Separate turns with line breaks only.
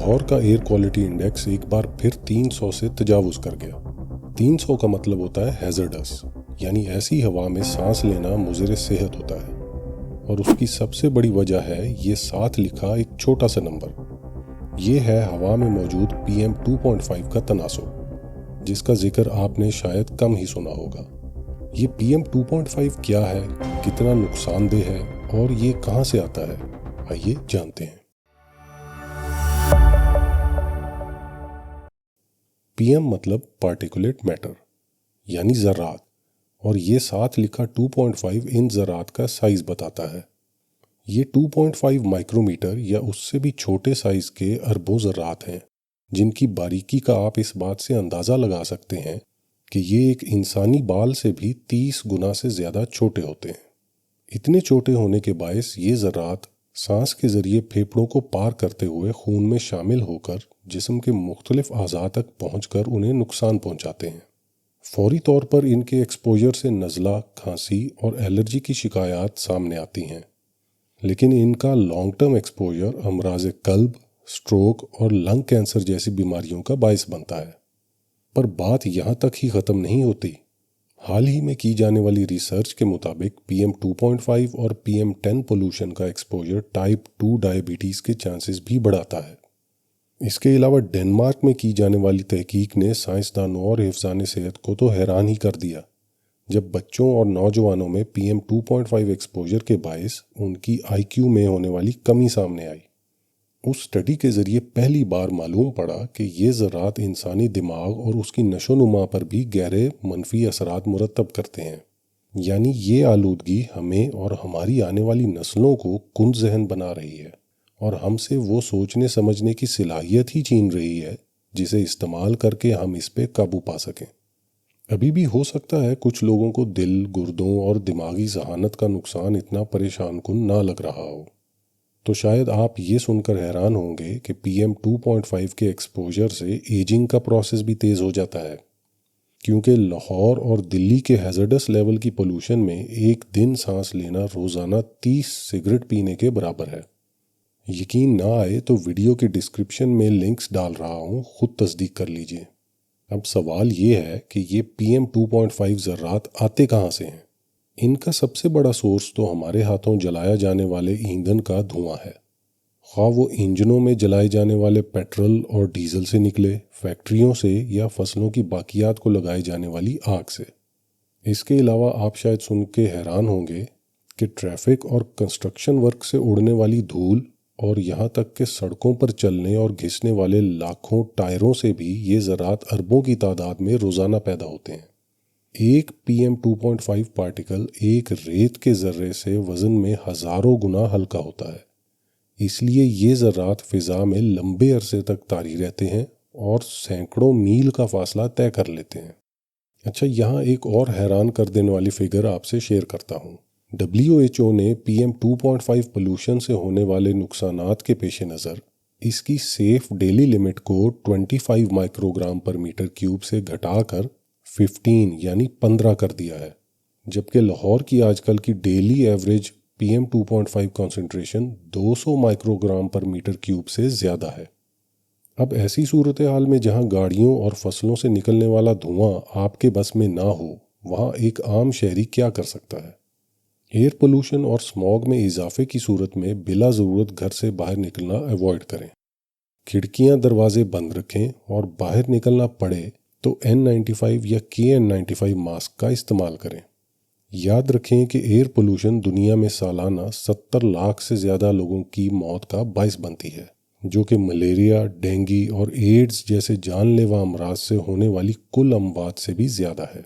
लाहौर का air quality index एक बार फिर 300 से तजावुज कर गया। 300 का मतलब होता है हैजर्डस, यानी ऐसी हवा में सांस लेना मुज़र सेहत होता है। और उसकी सबसे बड़ी वजह है ये साथ लिखा एक छोटा सा नंबर। ये है हवा में मौजूद PM 2.5 का तनासुब, जिसका जिक्र आपने शायद कम ही सुना होगा। ये PM 2.5 क्या है, कितना नुकसानदेह है और ये कहाँ से आता है, आइए जानते हैं। PM मतलब पार्टिकुलेट मैटर यानी ज़रात, और ये साथ लिखा 2.5 इन ज़रात का साइज बताता है। ये 2.5 माइक्रोमीटर या उससे भी छोटे साइज के अरबों ज़रात हैं, जिनकी बारीकी का आप इस बात से अंदाज़ा लगा सकते हैं कि ये एक इंसानी बाल से भी 30 गुना से ज़्यादा छोटे होते हैं। इतने छोटे होने के बायस ये ज़रात सांस के ज़रिए फेफड़ों को पार करते हुए खून में शामिल होकर जिस्म के मुख्तलिफ अज़ा तक पहुंचकर उन्हें नुकसान पहुंचाते हैं। फौरी तौर पर इनके एक्सपोजर से नज़ला, खांसी और एलर्जी की शिकायत सामने आती हैं, लेकिन इनका लॉन्ग टर्म एक्सपोजर अमराज़ कल्ब, स्ट्रोक और लंग कैंसर जैसी बीमारियों का बायस बनता है। पर बात यहाँ तक ही ख़त्म नहीं होती। हाल ही में की जाने वाली रिसर्च के मुताबिक PM 2.5 और PM 10 पोल्यूशन का एक्सपोजर टाइप 2 डायबिटीज़ के चांसेस भी बढ़ाता है। इसके अलावा डेनमार्क में की जाने वाली तहकीक ने साइंसदानों और हिफ़्ज़ान सेहत को तो हैरान ही कर दिया, जब बच्चों और नौजवानों में PM 2.5 एक्सपोजर के बायस उनकी IQ में होने वाली कमी सामने आई। उस स्टडी के ज़रिए पहली बार मालूम पड़ा कि ये ज़रात इंसानी दिमाग और उसकी नशोनुमा पर भी गहरे मनफी असरात मुरतब करते हैं। यानी ये आलूदगी हमें और हमारी आने वाली नस्लों को कुंद ज़हन बना रही है और हमसे वो सोचने समझने की सलाहियत ही छीन रही है जिसे इस्तेमाल करके हम इस पे काबू पा सकें। अभी भी हो सकता है कुछ लोगों को दिल, गुर्दों और दिमागी ज़हानत का नुकसान इतना परेशान कुन ना लग रहा हो। तो शायद आप ये सुनकर हैरान होंगे कि PM 2.5 के एक्सपोजर से एजिंग का प्रोसेस भी तेज़ हो जाता है, क्योंकि लाहौर और दिल्ली के हैजर्डस लेवल की पोल्यूशन में एक दिन सांस लेना रोज़ाना 30 सिगरेट पीने के बराबर है। यकीन ना आए तो वीडियो के डिस्क्रिप्शन में लिंक्स डाल रहा हूँ, खुद तस्दीक कर लीजिए। अब सवाल ये है कि ये PM 2.5 ज़रात आते कहाँ से हैं। इनका सबसे बड़ा सोर्स तो हमारे हाथों जलाया जाने वाले ईंधन का धुआं है, ख्वाह वो इंजनों में जलाए जाने वाले पेट्रोल और डीजल से निकले, फैक्ट्रियों से या फसलों की बाकियात को लगाई जाने वाली आग से। इसके अलावा आप शायद सुन के हैरान होंगे कि ट्रैफिक और कंस्ट्रक्शन वर्क से उड़ने वाली धूल और यहाँ तक कि सड़कों पर चलने और घिसने वाले लाखों टायरों से भी ये ज़रात अरबों की तादाद में रोज़ाना पैदा होते हैं। एक PM 2.5 पार्टिकल एक रेत के ज़र्रे से वज़न में हज़ारों गुना हल्का होता है, इसलिए ये ज़रात फ़िज़ा में लंबे अरसे तक तारी रहते हैं और सैकड़ों मील का फासला तय कर लेते हैं। अच्छा, यहाँ एक और हैरान कर देने वाली फ़िगर आपसे शेयर करता हूँ। WHO ने PM 2.5 पोल्यूशन से होने वाले नुकसानात के पेश नज़र इसकी सेफ डेली लिमिट को 25 माइक्रोग्राम पर मीटर क्यूब से घटाकर 15 यानी 15 कर दिया है, जबकि लाहौर की आजकल की daily average PM 2.5 concentration 200 microgram पर मीटर क्यूब से ज़्यादा है। अब ऐसी सूरत हाल में जहां गाड़ियों और फसलों से निकलने वाला धुआं आपके बस में ना हो, वहां एक आम शहरी क्या कर सकता है। एयर पोल्यूशन और स्मॉग में इजाफे की सूरत में बिला ज़रूरत घर से बाहर निकलना अवॉइड करें, खिड़कियां दरवाजे बंद रखें और बाहर निकलना पड़े तो N95 या KN95 मास्क का इस्तेमाल करें। याद रखें कि एयर पोल्यूशन दुनिया में सालाना 70 लाख से ज़्यादा लोगों की मौत का बायस बनती है, जो कि मलेरिया, डेंगू और एड्स जैसे जानलेवा अमराज से होने वाली कुल अमवात से भी ज़्यादा है।